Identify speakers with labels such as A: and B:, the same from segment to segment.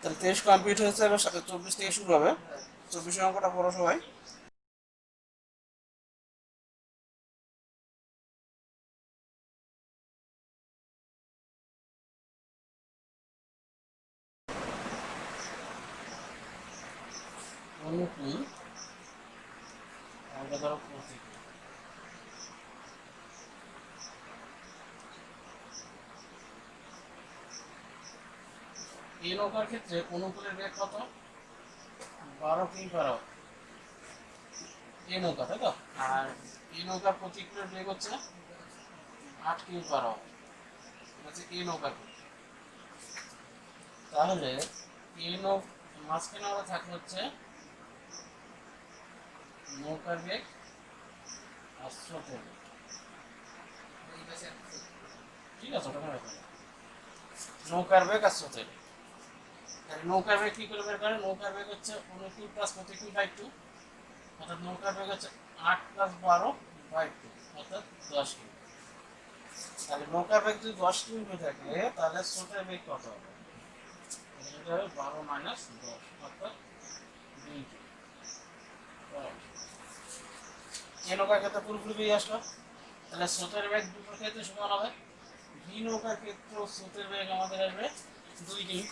A: তাহলে 23 কমপ্লিট হয়েছে, এবার 24 থেকে শুরু হবে। 24 অঙ্কটা পড়ো সবাই। অনুকূল আমরা ধরো প্রতিকূল। এই নৌকার ক্ষেত্রে অনুকূলের বেগ কত? 12 কিমি পার আওয়ার। এই নৌকা, তাই তো? আর এই নৌকার প্রতিকূলের বেগ হচ্ছে 8 কিমি পার আওয়ার। হচ্ছে এই নৌকার ক্ষেত্রে। তাহলে এই মাঝখানে আমরা থাকলে হচ্ছে নৌকার বেগ আর স্রোতের বেগ। ঠিক আছে, ওটা ব্যাপার না। নৌকার বেগ আর স্রোতের বেগ। তাহলে নৌকার বেগ কি করে বের করে? নৌকার বেগ হচ্ছে অনুকূল প্লাস প্রতিকূল বাই 2, অর্থাৎ নৌকার বেগ হচ্ছে 8 প্লাস 12 বাই 2, অর্থাৎ 10 কিমি। তাহলে নৌকার বেগ যদি 10 কিমি হয়ে থাকে, তাহলে স্রোতের বেগ কত হবে? এটা হবে 12 মাইনাস 10, অর্থাৎ 2 কিমি। এই নৌকার ক্ষেত্রে পুরোপুরি বেরিয়ে আসলো। তাহলে স্রোতের বেগ দুটোর ক্ষেত্রে সমান হবে। ভি নৌকার ক্ষেত্রে স্রোতের বেগ আমাদের আসবে 2 কিমি।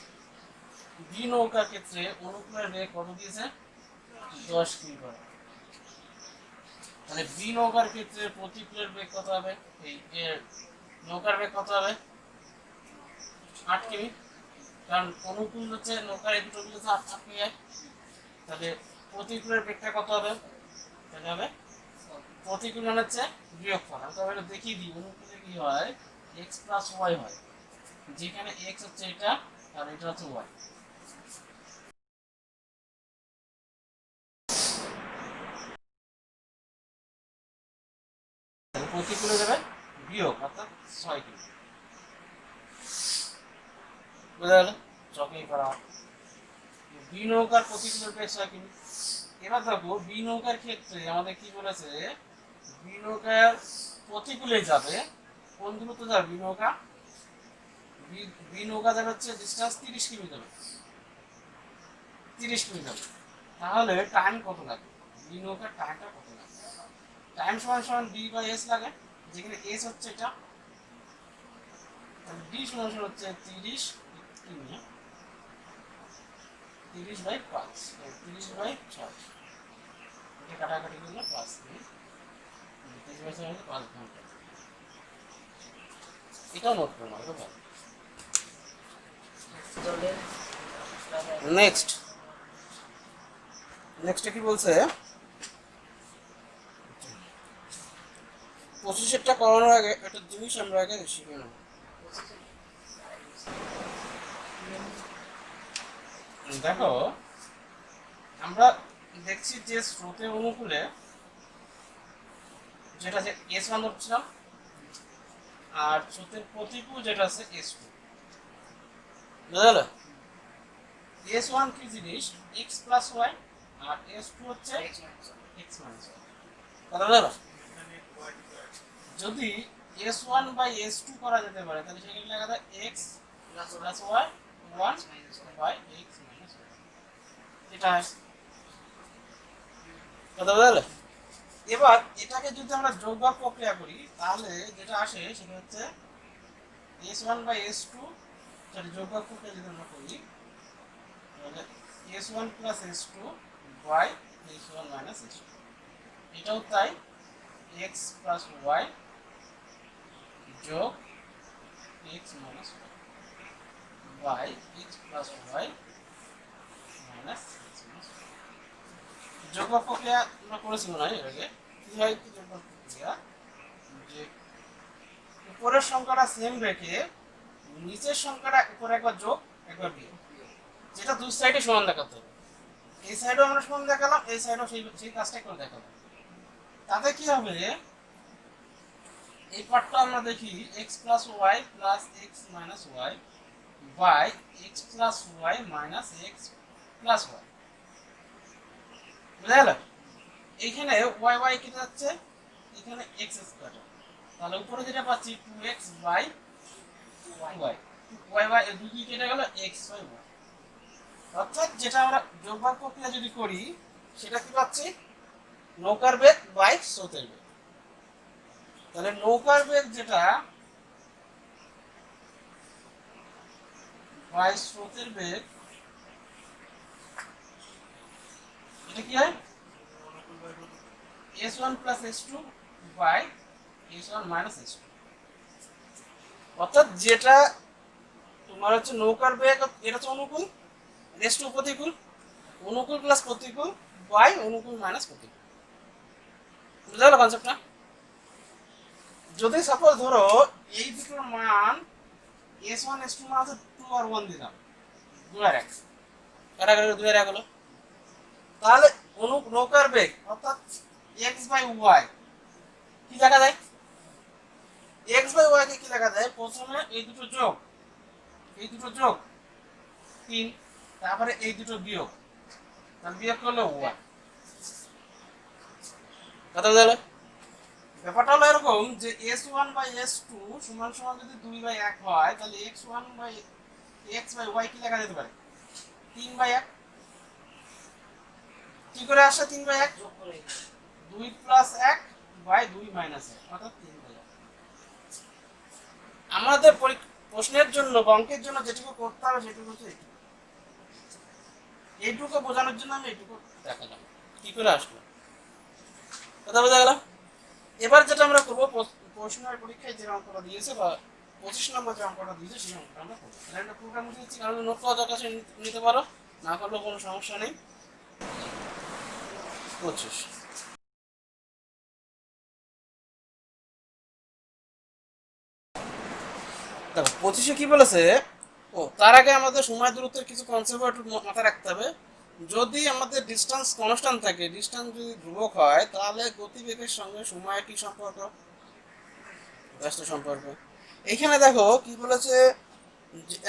A: ভি নৌকার ক্ষেত্রে অনুকূলের বেগ কত দিয়েছে? 10 কিমি পার আওয়ার। তাহলে বি নৌকার ক্ষেত্রে প্রতিকূলের বেগ কত হবে? এই নৌকার বেগ কত হবে? 8 কিমি। কারণ অনুকূল হচ্ছে নৌকার এই দুটো মিলে 8 কিমি হয়। তাহলে প্রতিকূলের বেগটা কত হবে? তাহলে হবে প্রতিকূল মানে হচ্ছে বিয়োগফল। আমি তবে এটা দেখিয়ে দিই। অনুকূলে কি হয়? এক্স প্লাস ওয়াই হয়, যেখানে এক্স হচ্ছে এটা আর এটা হচ্ছে ওয়াই। প্রতিকূলে যাবে বিয়োগ, অর্থাৎ 6 কিমি। বুঝা গেল? চকেই করা হয়। বি নৌকার প্রতিকূলের বেগ 6 কিমি। এবার দেখো বি নৌকার ক্ষেত্রে আমাদের কি বলেছে? বি নৌকার প্রতিকূলে যাবে কোন দূরত্ব যাবে? বি নৌকা যাবে হচ্ছে ডিস্টেন্স 30 কিমি যাবে। 30 কিমি যাবে। তাহলে টাইম কত লাগবে? বি নৌকার টাইমটা কত লাগবে? টাইম সমান সমান বি বাই এস লাগে, যেখানে এস হচ্ছে এটা। তাহলে বি সমান সমান হচ্ছে 30 কিমি। 30 বাই 5, 30 বাই 6, এটা কাটাকাটি করলে 5 কিমি। 30 বাই 6 হচ্ছে 5 ঘন্টা। এটাও নোট করে নাও, এটা ভালো। নেক্সট নেক্সটে কি বলছে? 25টা করানোর আগে একটা জিনিস আমরা আগে শিখে নেব। দেখো আমরা দেখছি যে স্রোতের অনুকূলে যেটা যে S1 ধরছিলাম, আর স্রোতের প্রতিকূল যেটা আছে S2। বুঝা গেল? S1 কি জিনিস? x প্লাস ওয়াই, আর S2 হচ্ছে x মাইনাস ওয়াই। কথা বুঝা গেল? যদি S1 বাই S2 করা যেতে পারে, তাহলে সেখানে লেখা যায় x plus y 1 by x minus y. এটা কথা বুঝা গেল? এবার এটাকে যদি আমরা যোগ বা প্রক্রিয়া করি, তাহলে যেটা আসে সেটা হচ্ছে S1 বাই S2। যদি যোগ বা প্রক্রিয়া যদি আমরা করি, তাহলে S1 plus S2 by S1 minus S2। এটাও তাই, x প্লাস ওয়াই যোগ x minus y by x plus y minus x minus y. যোগ বা প্রক্রিয়া আমরা করেছি মনে হয় এর আগে। কি হয় যোগ বা প্রক্রিয়া? যে উপরের সংখ্যাটা সেম রেখে নিচের সংখ্যাটা উপরে একবার যোগ একবার বিয়োগ, যেটা দুই সাইডে সমান দেখাতে হবে। এই সাইডেও আমরা সমান দেখালাম, এই সাইডেও সেই কাজটাই করে দেখালাম। তাতে কি হবে? এই পার্টটা আমরা দেখি x plus y plus x minus y by x plus y minus x plus y. বুঝা গেল? এইখানে ওয়াই ওয়াই কেটে যাচ্ছে, এখানে এক্স স্কোয়ার। তাহলে উপরে যেটা পাচ্ছি 2x by Y, Y Y দুই কেটে গেল x বাই ওয়াই। অর্থাৎ যেটা আমরা যোগভাগ প্রক্রিয়া যদি করি সেটা কি পাচ্ছি, নৌকার বেগ বাই স্রোতের বেগ। তাহলে নৌকার বেগ যেটা বাই স্রোতের বেগ, এটা কি হয় s1 plus s2 by s1 minus s2। অর্থাৎ যেটা তোমার হচ্ছে নৌকার বেগ, এটা হচ্ছে অনুকূল, s2 প্রতিকূল, অনুকূল প্লাস প্রতিকূল বাই অনুকূল মাইনাস প্রতিকূল। বুঝা গেল কনসেপ্টটা? যদি সাপোজ ধরো এই দুটোর মান s1 s2 মান হচ্ছে 2 আর 1 দিলাম, 2 আর 1, কাটাকাটি 2 আর 1 হলো, তাহলে নৌকার বেগ অর্থাৎ x বাই y কি লেখা যায়, x বাই y কে কি লেখা যায়, প্রথমে এই দুটো যোগ, এই দুটো যোগ 3, তারপরে এই দুটো বিয়োগ, তাহলে বিয়োগ করলে y। কথা বুঝা গেল? ব্যাপারটা হলো এরকম যে s1 বাই s2 সমান সমান যদি 2 বাই 1 হয়, তাহলে x1 by x by y কি লেখা যেতে পারে, 3 বাই 1। কি করে আসে 3 বাই 1, 2 প্লাস 1 বাই 2 মাইনাস 1, অর্থাৎ 3 বাই 1। আমাদের প্রশ্নের জন্য বা অঙ্কের জন্য যেটুকু করতে হবে সেটুকু হচ্ছে এইটুকু। এইটুকু বোঝানোর জন্য আমি এইটুকু দেখালাম কি করে আসলো। কথা বোঝা গেল? এবার যেটা আমরা করবো, প্রশ্নের পরীক্ষায় যে অঙ্কটা দিয়েছে বা 25 নম্বর যে অঙ্কটা দিয়েছে সেই অঙ্কটা আমরা করবো। একটা প্রোগ্রাম দিয়েছি, কারণ নোট করার কাছে নিতে পারো, না করলেও কোনো সমস্যা নেই। 25 দেখো 25-এ কি বলেছে, ও তার আগে আমাদের সময় দূরত্বের কিছু কনসেপ্ট একটু মাথায় রাখতে হবে। যদি আমাদের ডিস্টেন্স কনস্ট্যান্ট থাকে, ডিস্টেন্স যদি ধ্রুবক হয়, তাহলে গতিবেগের সঙ্গে সময়ের কি সম্পর্ক, ব্যস্ত সম্পর্ক। এখানে দেখো কি বলেছে,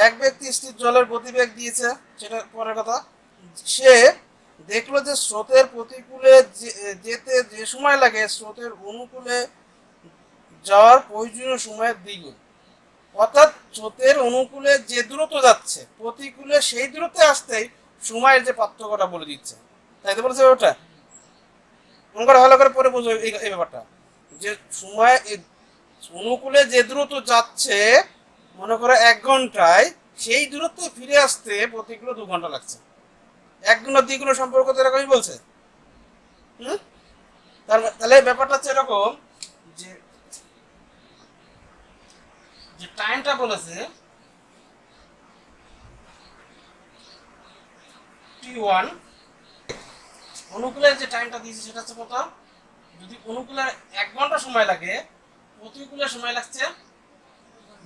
A: এক ব্যক্তি স্থির জলের গতিবেগ দিয়েছে, সেটা পরের কথা। সে দেখলো যে স্রোতের প্রতিকূলে যেতে যে সময় লাগে, স্রোতের অনুকূলে যাওয়ার প্রয়োজনীয় সময়ের দ্বিগুণ। অর্থাৎ স্রোতের অনুকূলে যে দূরত্ব যাচ্ছে, প্রতিকূলে সেই দূরত্বে আসতেই সময়ের যে পার্থক্যটা বলে দিচ্ছে। তাই তো বলেছে ওটা, অঙ্কটা ভালো করে পরে বুঝো এই ব্যাপারটা, যে সময় অনুকূলে যে দূরত্ব যাচ্ছে, মনে করো 1 ঘন্টায়, সেই দূরত্ব ফিরে আসতে প্রতিকূলে 2 ঘন্টা লাগছে। 1 গুণ আর 2 গুণ সম্পর্ক তো এরকমই বলছে। হুম, তাহলে ব্যাপারটা হচ্ছে এরকম যে যে টাইমটা বলেছে t1, অনুকূলের যে টাইমটা দিয়েছে সেটা হচ্ছে কত, যদি অনুকূলের 1 ঘন্টা সময় লাগে, প্রতিকূলের সময় লাগছে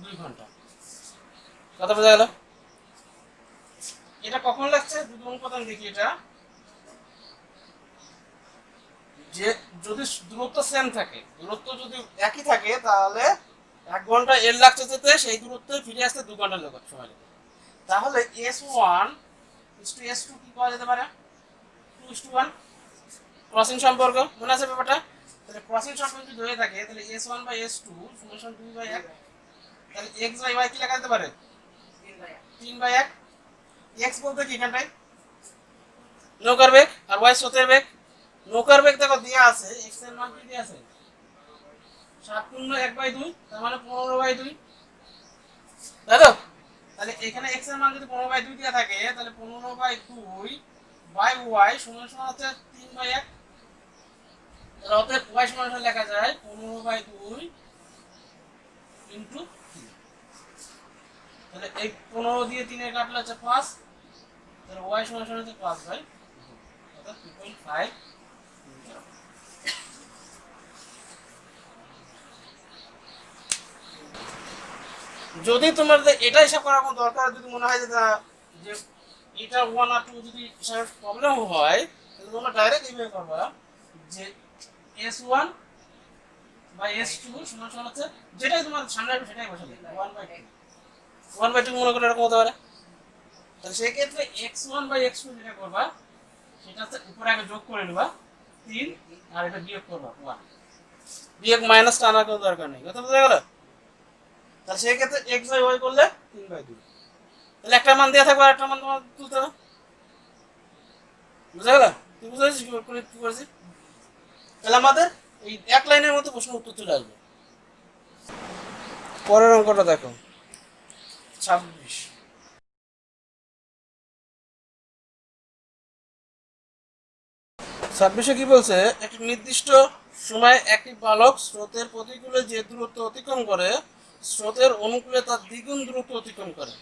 A: 2 ঘন্টা। কথা বোঝা গেল? এটা কখন লাগছে, যদি অনুপাদান দেখি, এটা যে যদি দূরত্ব সেম থাকে, দূরত্ব যদি একই থাকে, তাহলে 1 ঘন্টা এর লাগছে যেতে, সেই দূরত্বে ফিরে আসতে 2 ঘন্টা সময় লাগে। তাহলে s1 s2 কি করা যেতে পারে, 2:1 ক্রসিং সম্পর্ক, মনে আছে ব্যাপারটা? তাহলে ক্রসিং সম্পর্ক যদি হয়ে থাকে, তাহলে s1 বাই s2 সমান 2 বাই 1, তাহলে x বাই y কি লেখা যেতে পারে, 3 বাই 1। x বলতে কি এখানটায় নৌকার বেগ, আর y স্রোতের বেগ। নৌকার বেগ দেখো দেওয়া আছে, x এর মান কি দেওয়া আছে, 7×1/2, তার মানে 15/2, তাই তো? তাহলে এখানে x এর মান যদি 15/2 দেওয়া থাকে, তাহলে 15/2 বাই y সমান সমান হচ্ছে 3/1। তাহলে অতএব y সমান সমান লেখা যায় 15/2 ইনটু 3। তাহলে এই 15 দিয়ে 3 এর কাটলে হচ্ছে 5, তাহলে y সমান সমান হচ্ছে 5/2, অর্থাৎ 2.5। যদি তোমার এটা হিসাব করার কোনো দরকার যদি মনে হয় যে এটা 1 আর 2 যদি হিসাবে প্রবলেম হয়, তাহলে তোমরা ডাইরেক্ট এইভাবে করবা যে s1 বাই s2 সমান সমান হচ্ছে, যেটাই তোমার সামনে আসবে সেটাই বসাবে, 1/2। 1/2 মনে করে এরকম হতে পারে। তাহলে সেই ক্ষেত্রে x1 বাই x2 যেটা করবা, সেটা হচ্ছে উপরে আগে যোগ করে নেবা 3, আর এটা বিয়োগ করবা 1। বিয়োগ মাইনাসটা আনার কোনো দরকার নেই। কথা বুঝা গেল? তাহলে সেই ক্ষেত্রে x বাই y করলে 3/2। তাহলে একটা মান দেওয়া থাকবে আর একটা মান তোমার তুলতে হবে। বুঝা গেল? তুই বুঝতে পারছিস কি করেছি? তাহলে আমাদের এই এক লাইনের মধ্যে প্রশ্ন উত্তর চলে আসবে। পরের অঙ্কটা দেখো, 26। 26-এ কি বলছে, একটি নির্দিষ্ট সময় একটি বালক স্রোতের প্রতিকূলে যে দূরত্ব অতিক্রম করে স্রোতের অনুকূলে তার দ্বিগুণ দূরত্ব অতিক্রম করে।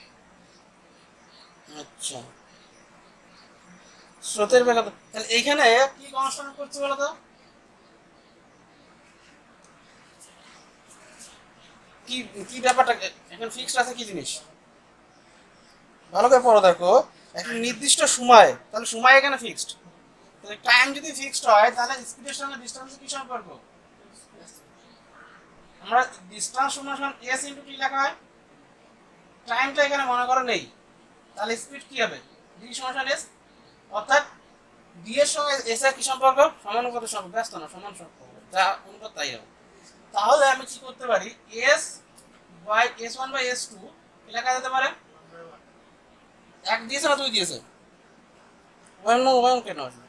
A: আচ্ছা, স্রোতের বেগ তাহলে এইখানে কি কনস্ট্যান্ট করছে বলো তো? কি কি ব্যাপারটা এখন ফিক্সড আছে কি জিনিস? ভালো করে পড়ো দেখো, একটা নির্দিষ্ট সময়, তাহলে সময় এখানে ফিক্সড। তাহলে টাইম যদি ফিক্সড হয় তাহলে স্পিডের সঙ্গে ডিসটেন্সের কি সম্পর্ক? আমরা ডিসটেন্স সমান এস ইনটু টি লেখা হয়, টাইমটা এখানে মনে করো নেই, তাহলে স্পিড কি হবে? ডি সমান এস, অর্থাৎ ডি এর সঙ্গে এস এর কি সম্পর্ক? সমানুপাতিক সম্পর্ক, ব্যস্ত না সমান সম্পর্ক, যা অনুপাত তাই হবে। তাহলে আমি কি করতে পারি, S by S one by S two লেখা যেতে পারে, এক দিয়েছে না দুই দিয়েছে? ওয়ান ওয়ান কেন আসবে?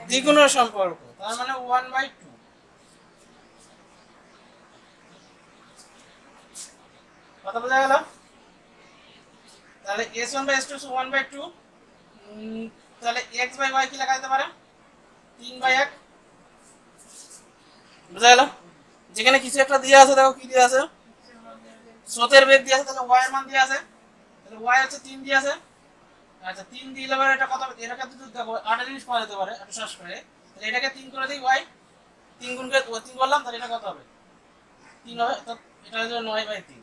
A: দ্বিগুণের সম্পর্ক, তার মানে 1/2। কথা বোঝা গেল? তাহলে s1/s2 1/2, তাহলে x/y কি লেখা যেতে পারে? 3/1। বুঝা গেল? যেখানে কিছু একটা দিয়ে আছে, দেখো কি দিয়ে আছে, স্রোতের বেগ দিয়ে আছে, তাহলে y এর মান দিয়ে আছে, তাহলে y হচ্ছে 3 দিয়ে আছে। আচ্ছা 3 দিলে পরে এটা কত হবে? এটাকে যদি দেখো 8 জিনিস পাওয়া যেতে পারে, একটু শ্বাস করে, তাহলে এটাকে 3 করে দিই, y 3 গুণ করে 3 করলাম, তাহলে এটা কত হবে? 3 হবে, তো এটা হচ্ছে 9/3।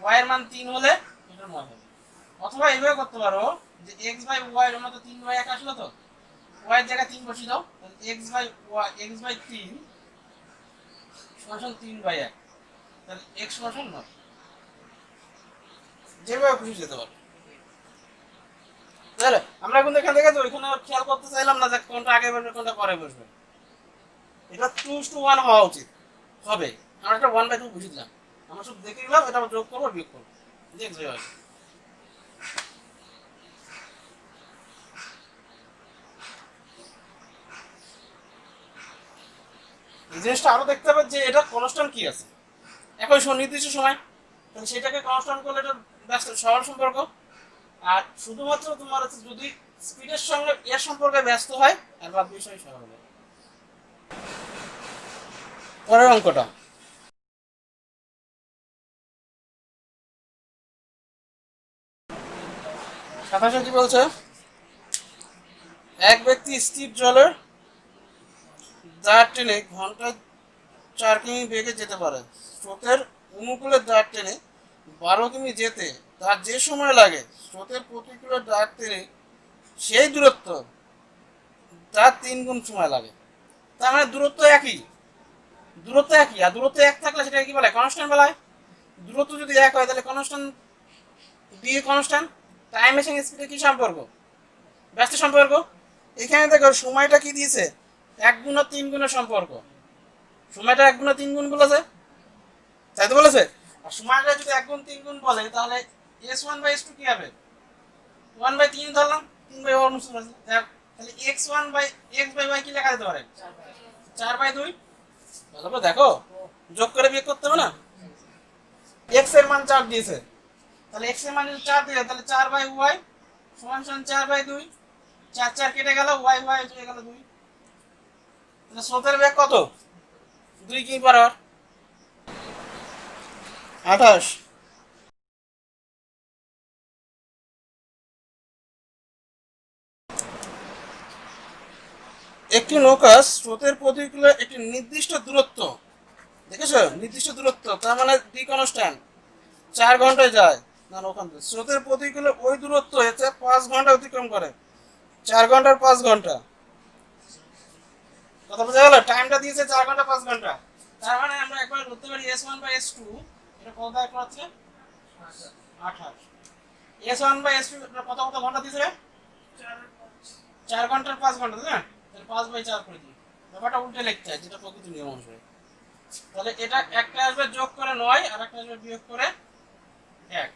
A: y এর মান 3 হলে এটা 9 হবে। অথবা এইভাবে করতে পারো যে x/y এর মতো 3/1 আসলো, তো y এর জায়গায় 3 বসিয়ে দাও, তাহলে x/3 সমান 3/1, তাহলে x সমান 9। যেভাবে খুশি যেতে পারো। তাহলে আমরা কিন্তু এখান থেকে তো ওইখানে খেয়াল করতে চাইলাম না যে কোনটা আগে বসবে কোনটা পরে বসবে, এটা 2:1 হওয়া উচিত হবে। আমরা একটা 1/2 বুঝে দিলাম, আমরা সব দেখে দিলাম, এটা যোগ করবো বিয়োগ করবো, দেখবে এই জিনিসটা আরো দেখতে হবে যে এটা কনস্ট্যান্ট কি আছে, একই নির্দিষ্ট সময়, তাহলে সেটাকে কনস্ট্যান্ট করলে এটা ব্যস্ত সরল সম্পর্ক। আর শুধুমাত্র তোমার হচ্ছে যদি স্পিডের সঙ্গে এর সম্পর্কে ব্যস্ত হয়, আর বাদ বিষয় সরল হবে। পরের অঙ্কটা, 27 কি বলছে, এক ব্যক্তি স্থির জলের দাঁড় টেনে ঘন্টায় 4 কিমি বেগে যেতে পারে। স্রোতের অনুকূলে দাঁড় টেনে 12 কিমি যেতে তার যে সময় লাগে স্রোতের প্রতিকূলে দাঁড় টেনে সেই দূরত্ব তার 3 গুণ সময় লাগে। তার মানে দূরত্ব একই, দূরত্ব একই, আর দূরত্ব এক থাকলে সেটা কি বলে? কনস্ট্যান্ট বলা হয়। দূরত্ব যদি এক হয় তাহলে কনস্ট্যান্ট, বি কনস্ট্যান্ট। টাইমের সঙ্গে স্পিডের কি সম্পর্ক? ব্যস্ত সম্পর্ক। এখানে দেখো সময়টা কি দিয়েছে, 1 গুণ আর 3 গুণের সম্পর্ক। সময়টা 1 গুণ আর 3 গুণ বলেছে, তাই তো বলেছে। আর সময়টা যদি 1 গুণ 3 গুণ বলে তাহলে s1/s2 কি হবে? 1/3 ধরলাম, 3/1 তাহলে x/y কি লেখা যেতে পারে? 4/2। ভালো করে দেখো, যোগ করে বিয়োগ করতে হবে না। x এর মান 4 দিয়েছে, তাহলে x এর মান যদি 4 দিয়ে তাহলে 4/y সমান সমান 4/2। 4 4 কেটে গেল, y y চলে গেল 2। তাহলে স্রোতের বেগ কত? 2 কিমি/আওয়ার। 28। একটি নৌকা স্রোতের প্রতিকূলে একটি নির্দিষ্ট দূরত্ব, দেখেছো নির্দিষ্ট দূরত্ব, তার মানে ডি কনস্ট্যান্ট, 4 ঘন্টায় যায়। না ওখান থেকে স্রোতের প্রতিকূলে ওই দূরত্ব হচ্ছে 5 ঘন্টা অতিক্রম করে, 4 ঘন্টা আর 5 ঘন্টা। কথা বোঝা গেল? টাইমটা দিয়েছে 4 ঘন্টা 5 ঘন্টা, তার মানে আমরা একবার ধরতে পারি s1/s2 এটা কত দাগ করছে? 28। s1/s2 কত কত ঘন্টা দিয়েছে? 4 ঘন্টা 5 ঘন্টা, তাই না? তাহলে 5/4 করে দিই, ব্যাপারটা উল্টে লিখতে হয় যেটা প্রকৃত নিয়ম অনুসারে। তাহলে এটা একটা আসবে যোগ করে 9, আর একটা আসবে বিয়োগ করে 1।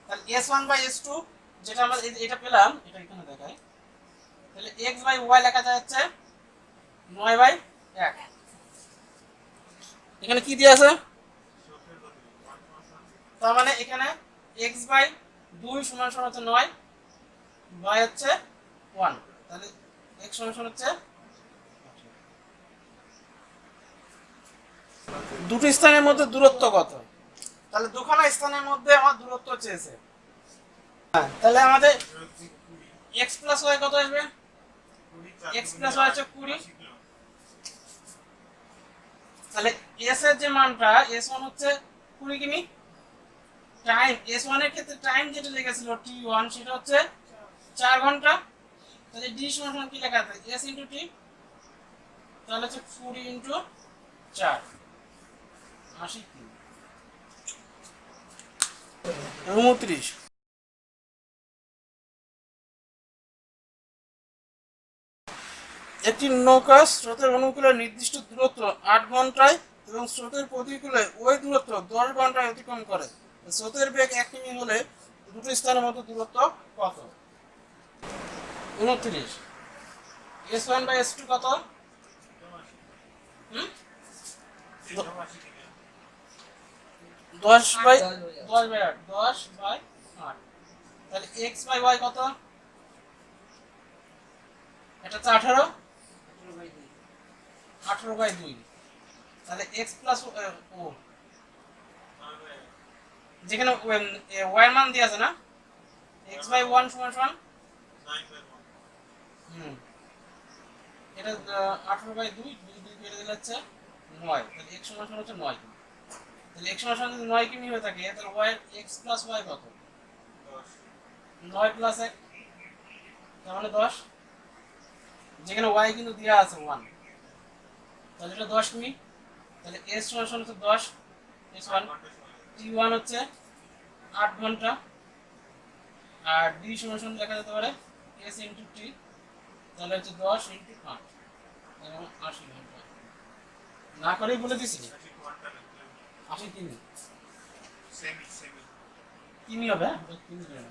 A: তাহলে s1/s2 যেটা আমরা এটা পেলাম, এটা এখানে দেখাই, তাহলে x বাই y লেখা যাচ্ছে 9/1। এখানে কি দিয়ে আছে? তার মানে এখানে x বাই 2 সমান সমান হচ্ছে 9, y হচ্ছে 1, তাহলে x সমান সমান হচ্ছে দুটো স্থানের মধ্যে দূরত্ব কত? তাহলে দুখানা স্থানের মধ্যে আমার দূরত্ব চেয়েছে। হ্যাঁ, তাহলে আমাদের x প্লাস y কত আসবে? x প্লাস y হচ্ছে 20। তাহলে s এর যে মানটা s1 হচ্ছে 20 কিমি। টাইম s1 এর ক্ষেত্রে টাইম যেটা লেগেছিল t1 সেটা হচ্ছে 4 ঘন্টা। তাহলে d সমান কি লেখা আছে? s * t, তাহলে হচ্ছে 20 * 4 80 কিমি। 29। একটি নৌকা স্রোতের অনুকূলে নির্দিষ্ট দূরত্ব 8 ঘন্টায় এবং স্রোতের প্রতিকূলে ওই দূরত্ব 10 ঘন্টায় অতিক্রম করে। স্রোতের বেগ 1 কিমি হলে দুটো স্থানের মধ্যে দূরত্ব কত? 29। s1 বাই s2 কত? 10/8, 10/8। তাহলে x বাই y কত? এটা হচ্ছে 18, 18/2। তাহলে x প্লাস ও যেখানে y এর মান দেয়া আছে না, x বাই 1 সমান সমান 9/1। এটা 18/2, 2 কেটে দিলে হচ্ছে 9, তাহলে x সমান সমান হচ্ছে 9 কিমি। তাহলে x সমান সমান যদি 9 কিমি হয়ে থাকে তাহলে y x প্লাস y কত? 10। 9 প্লাস 1 তার মানে 10, যেখানে y কিন্তু দেয়া আছে 1, তাহলে এটা 10 কিমি। তাহলে s সমান সমান হচ্ছে 10, s1 t1 হচ্ছে 8 ঘন্টা, আর d সমান সমান লেখা যেতে পারে s * t, তাহলে হচ্ছে 10 * 5 এবং 80 ঘন্টা। না করেই বলে দিছি 80 কিমি। কিমি হবে, কিমি হবে না।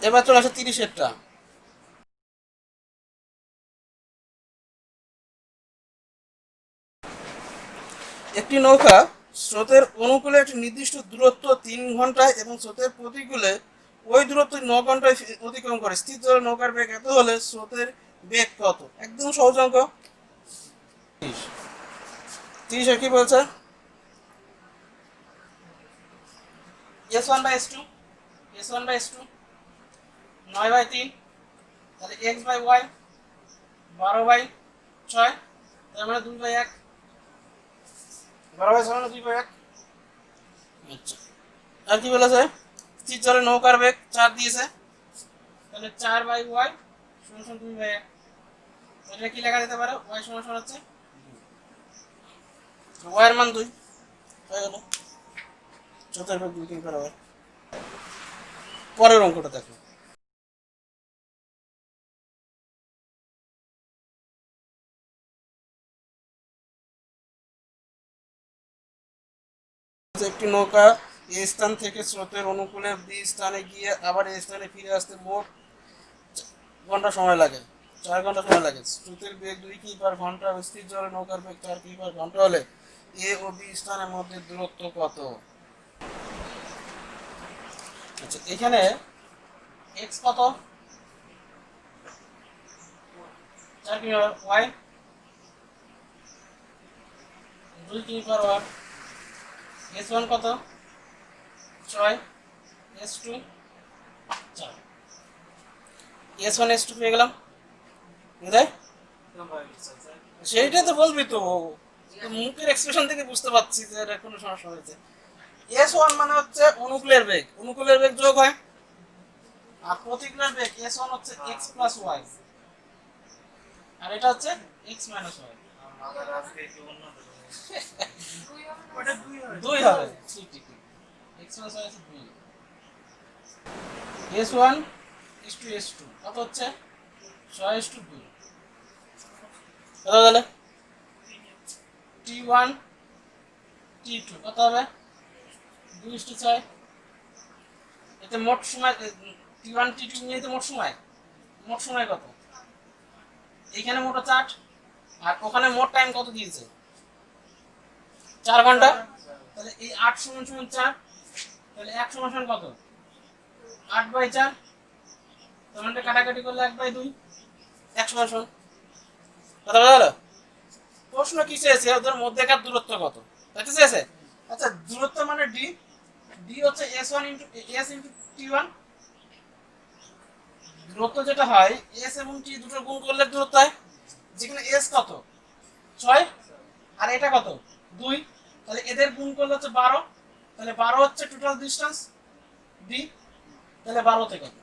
A: এবার চলে আসে 30-এরটা। একটি নৌকা স্রোতের অনুকূলে একটি নির্দিষ্ট দূরত্ব 3 ঘন্টায় এবং স্রোতের প্রতিকূলে ওই দূরত্ব 9 ঘন্টায় অতিক্রম করে। স্থির জলে নৌকার বেগ এত হলে স্রোতের বেগ কত? একদম সহজ অঙ্ক। 30 কি বলছে? s1 by s2, s1 by s2 9/3, তাহলে x বাই y 12/6, তার মানে 2/1। 12/6 মানে 2/1। আচ্ছা, আর কি বলেছে? স্থির জলে নৌকার বেগ 4 দিয়েছে, তাহলে 4/y সমান সমান 2/1। এটা কি লেখা যেতে পারে? y সমান সমান হচ্ছে y এর মান 2 হয়ে গেল। চতুর বেগ 2 কিমি বরাবর। পরের অঙ্কটা দেখো। একটি নৌকা এই স্থান থেকে স্রোতের অনুকূলে বি স্থানে গিয়ে আবার এই স্থানে ফিরে আসতে মোট ঘন্টা সময় লাগে, 4 ঘন্টা সময় লাগে। স্রোতের বেগ 2 কিমি পার ঘন্টা, স্থির জলে নৌকার বেগ 4 কিমি পার ঘন্টা হলে এ ও বি স্থানের মধ্যে দূরত্ব কত? আচ্ছা, এখানে x কত? 4 কিমি, y 2 কিমি পার আওয়ার, s1 কত? 6, s2 4, s1 s2 পেয়ে গেলাম। বুঝলে? সেইটা তো বলবি তো, মুখের এক্সপ্রেশন থেকে বুঝতে পারছি যে এটা কোনো সমস্যা হয়েছে। s1 মানে হচ্ছে অনুকূলের বেগ, অনুকূলের বেগ যোগ হয়, আর প্রতিকূলের বেগ s1 হচ্ছে x প্লাস y, আর এটা হচ্ছে x মাইনাস y। ওটা 2 হবে, ঠিক ঠিক ঠিক, x প্লাস y হচ্ছে 2। s1 s2 s2 কত হচ্ছে? 6:2। কত তাহলে? t1 t2 কত হবে? 2:6। এতে মোট সময় T1 T2 নিয়ে মোট সময় কত? এইখানে মোট 8 আর ওখানে মোট টাইম কত দিয়েছে? 4 ঘন্টা। তাহলে এই 8 সমান সমান 4, তাহলে 1 সমান সমান কত? 8/4। তাহলে কাটাকাটি করলে 1/2, 1 সমান সমান। কথা বোঝা গেল? প্রশ্ন কি চেয়েছে ওদের মধ্যেকার দূরত্ব কত এটা চেয়েছে। আচ্ছা, দূরত্ব মানে ডি, ডি হচ্ছে s1 s t1। দূরত্ব যেটা হয় s এবং t দুটো গুণ করলে দূরত্ব হয়, যেখানে s কত 6 আর এটা কত 2, তাহলে এদের গুণ করলে হচ্ছে 12, তাহলে 12 হচ্ছে টোটাল ডিসটেন্স d। তাহলে 12 তে কত?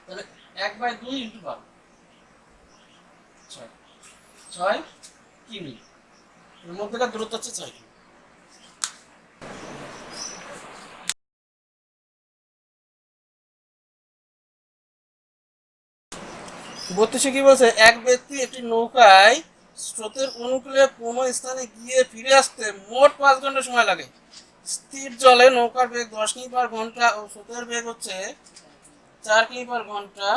A: তাহলে 1/2 × 12, 6 কিমি। এর মধ্যেকার দূরত্ব হচ্ছে 6 কিমি। বত্রিশে কি বলছে? এক ব্যক্তি একটি নৌকায় স্রোতের অনুকূলে কোনো স্থানে গিয়ে ফিরে আসতে মোট 5 ঘন্টা সময় লাগে। স্থির জলে নৌকার বেগ 10 কিমি/ঘন্টা ও স্রোতের বেগ হচ্ছে 4 কিমি/ঘন্টা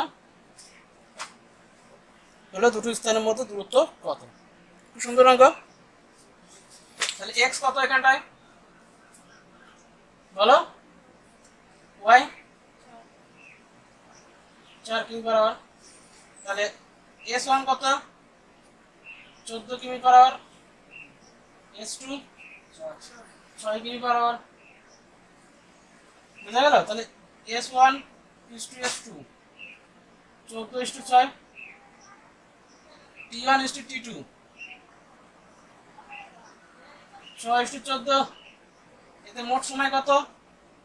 A: হলে দুটো স্থানের মধ্যে দূরত্ব কত? খুব সুন্দর অঙ্ক। তাহলে এক্স কত এখানটায় বলো? ওয়াই 4 কিমি/আওয়ার। তাহলে s1 কত? 14 কিমি/আওয়ার। s2 6 কিমি/আওয়ার। বুঝা গেল? তাহলে s1 = s2 14:6, t1 = t2 6:14। এতে মোট সময় কত?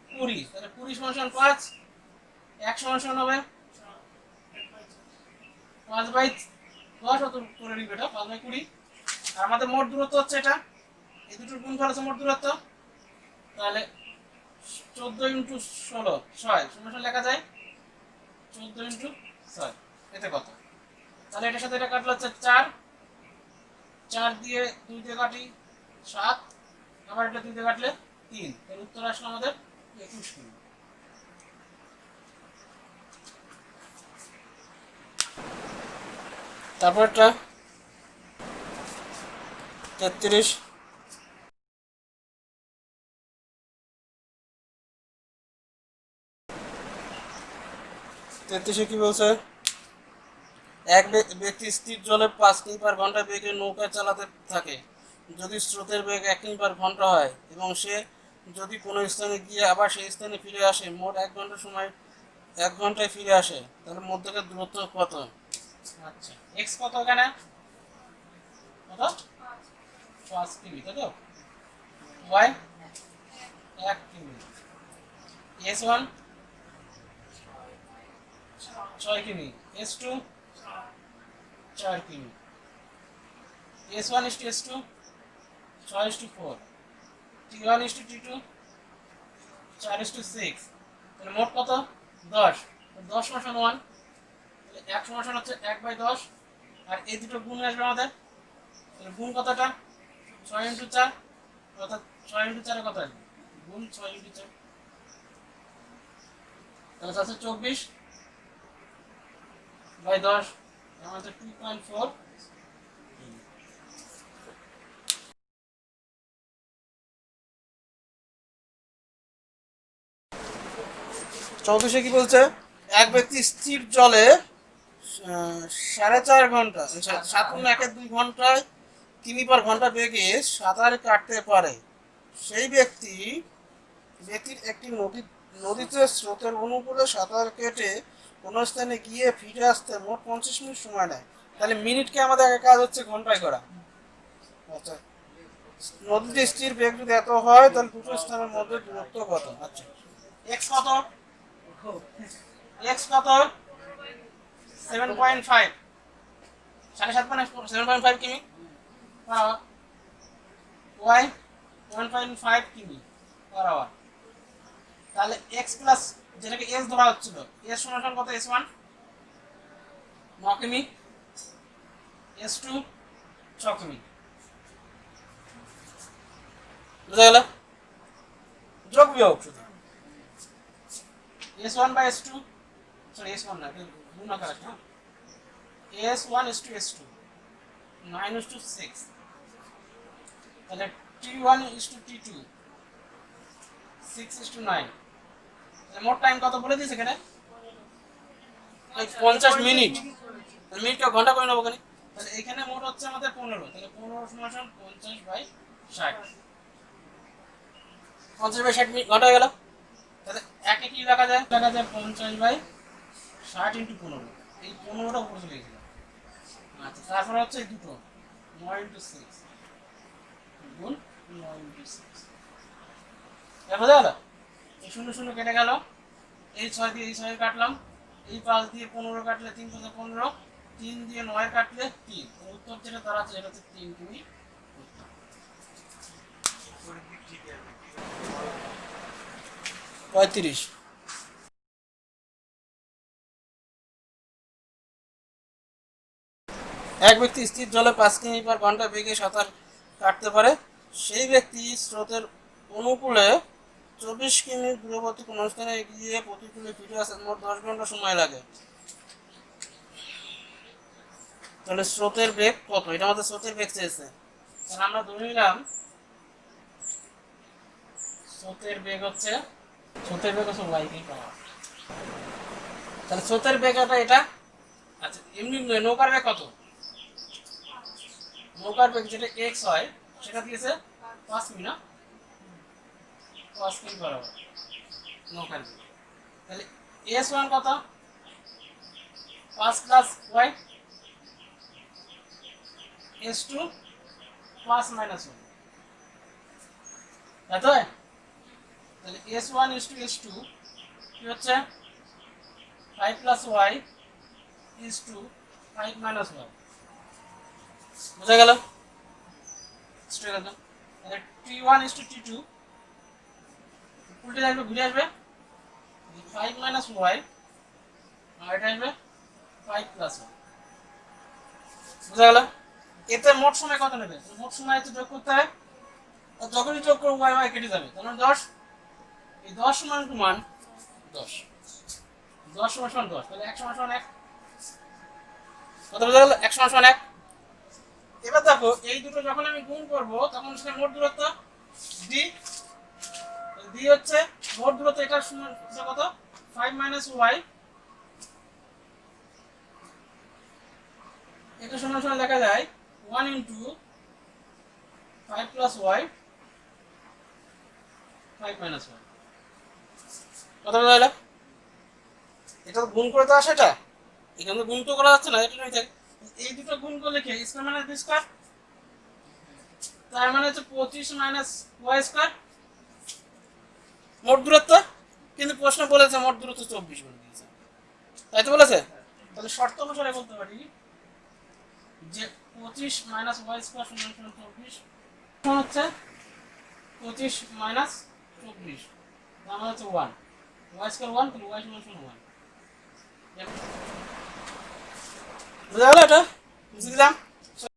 A: 20। তাহলে 20 = 5, 1 = হবে 5/10 অত করে নিবে এটা 5/20। আর আমাদের মোট দূরত্ব হচ্ছে এটা, এই দুটোর গুণ করা হচ্ছে মোট দূরত্ব। তাহলে 14 × 16 6 সমান লেখা যায় 14 × 6। এতে কত? তাহলে এটার সাথে এটা কাটলে হচ্ছে 4, 4 দিয়ে 2 দিয়ে কাটি 7, আবার এটা 2 দিয়ে কাটলে 3। এর উত্তর আসলে আমাদের 21 কিমি। তারপর একটা 33। 33 কি বলছে? এক ব্যক্তি স্থির জলে 5 কিমি/ঘন্টা বেগে নৌকা চালাতে থাকে। যদি স্রোতের বেগ 1 কিমি/ঘন্টা হয় এবং সে যদি কোনো স্থানে গিয়ে আবার সেই স্থানে ফিরে আসে, মোট 1 ঘন্টা সময় 1 ঘন্টায় ফিরে আসে, তাহলে মধ্যকার দূরত্ব কত? আচ্ছা, এক্স কত এখানে? কত? 5 কিমি, তাই তো? ওয়াই 1 কিমি। s1 6 কিমি, s2 4 কিমি। s1 = s2 6:4, t1 = t2 4:6। তাহলে মোট কত? 10। 10 = 1, 1 সমান হচ্ছে 1/10। আর এই দুটো গুণ আসবে আমাদের, তাহলে গুণ কতটা? 6 × 4, অর্থাৎ 6 × 4 কত আসবে? গুণ 6 × 4, তাহলে আছে 24/10, আমাদের 2.4। চৌত্রিশে কি বলছে? এক ব্যক্তি স্থির জলে 4.5 ঘন্টা 7 × 2 ঘন্টায় কিমি/ঘন্টা বেগে সাঁতার কাটতে পারে। সেই ব্যক্তির একটি নদীতে স্রোতের অনুকূলে সাঁতার কেটে কোনো স্থানে গিয়ে ফিরে আসতে মোট 50 মিনিট সময় নেয়। তাহলে মিনিটকে আমাদের কাজ হচ্ছে ঘন্টায় করা। আচ্ছা, নদীতে স্থির বেগ যদি এত হয় তাহলে দুটো স্থানের মধ্যে দূরত্ব কত? আচ্ছা, এক্স কত? এক্স কত? 7.5, 7.5 মানে 7.5 কিমি। ওয়াই 1.5 কিমি/আওয়ার। তাহলে এক্স প্লাস যেটাকে এস ধরা হচ্ছিল, এস সমান কত? s1 9 কিমি, s2 6 কিমি। বুঝা গেল? যোগ বিয়োগ শুধু। S1 by S2, sorry S1 না, গুণ আকার আছে, হ্যাঁ, S1 is to S2, 9 is to 6, তাহলে T1 is to T2, 6 is to 9, তাহলে মোট টাইম কত বলে দিয়েছে এখানে? 50 মিনিট, মিনিটটা ঘন্টা করে নেবো এখানে, তাহলে এখানে মোট হচ্ছে আমাদের 15, তাহলে 15 সমান 50 বাই 60, 50 বাই 60 মিনিট ঘন্টা হয়ে গেল। তাহলে একে কি লেখা যায়? 50 বাই 60 ইন্টু 15, এই 15টা উপরে চলে গেছিল। আচ্ছা, তারপরে হচ্ছে এই দুটো 9 ইন্টু 6 গুণ 9 ইন্টু 6, বোঝা গেল? এই 0 0 কেটে গেল, এই 6 দিয়ে এই 6 কাটলাম, এই 5 দিয়ে 15 কাটলে 3 5 15, 3 দিয়ে 9 কাটলে 3, উত্তর যেটা দাঁড়াচ্ছে এটা হচ্ছে 3 কিমি উত্তর। 35। এক ব্যক্তি স্থির জলে 5 কিমি পার ঘন্টা বেগে সাঁতার কাটতে পারে, সেই ব্যক্তি স্রোতের অনুকূলে 24 কিমি দূরবর্তী কোনো স্থানে গিয়ে প্রতিকূলে ফিরে আসতে মোট 10 ঘন্টা সময় লাগে। তাহলে স্রোতের বেগ কত? এটা আমাদের স্রোতের বেগ চেয়েছে, তাহলে আমরা ধরে নিলাম স্রোতের বেগ হচ্ছে y কি পাওয়া, তাহলে স্রোতের বেগ এটা। আচ্ছা, এমনি নৌকার বেগ কত? নৌকার বেগ যেটা x হয় সেটা দিয়েছে 5 কিমি, না 5 কিমি বরাবর নৌকার বেগ। তাহলে s1 কত? 5 plus y, s2 plus minus 1, তাই তো? তাহলে s1 is to s2 কি হচ্ছে 5 plus y is to 5 minus 1, বুঝা গেল? তাহলে t1 is to t2 উল্টে যাবে, ঘুরে আসবে 5 minus y, আর এটা আসবে 5 plus 1, বুঝা গেল? এতে মোট সময় কত নেবে? মোট সময় তো যোগ করতে হয়, আর যখনই যোগ করবো y y কেটে যাবে, তাহলে 10, এই 10 সমান সমান 10, 10 সমান সমান 10, তাহলে 1 সমান সমান 1, কত বুঝা গেল? 1 সমান সমান 1। এবার দেখো এই দুটো যখন আমি গুণ করব তখন সেটা মোট দূরত্ব d, d হচ্ছে মোট দূরত্ব, এটা সমান কত? 5 minus y, এটা সমান সমান লেখা যায় 1 into 5 plus y, 5 minus y, কত বোঝা গেল? এটা গুণ করে তো আসে, এটা এখানে গুণ তো করা যাচ্ছে না, এটা নয় থাকে, এই দুটো গুণ করলে কি স্কয়ার মাইনাস বি স্কয়ার, তার মানে হচ্ছে 25 মাইনাস y স্কয়ার মোট দূরত্ব, কিন্তু প্রশ্ন বলেছে মোট দূরত্ব 24 বলে দিয়েছে, তাই তো বলেছে? তাহলে শর্ত অনুসারে বলতে পারি যে 25 মাইনাস y স্কয়ার সমান 24 সমান হচ্ছে 25 মাইনাস 24, তার মানে হচ্ছে 1, y স্কয়ার 1, তাহলে y সমান 1, বুঝা গেল? এটা বুঝে দিলাম।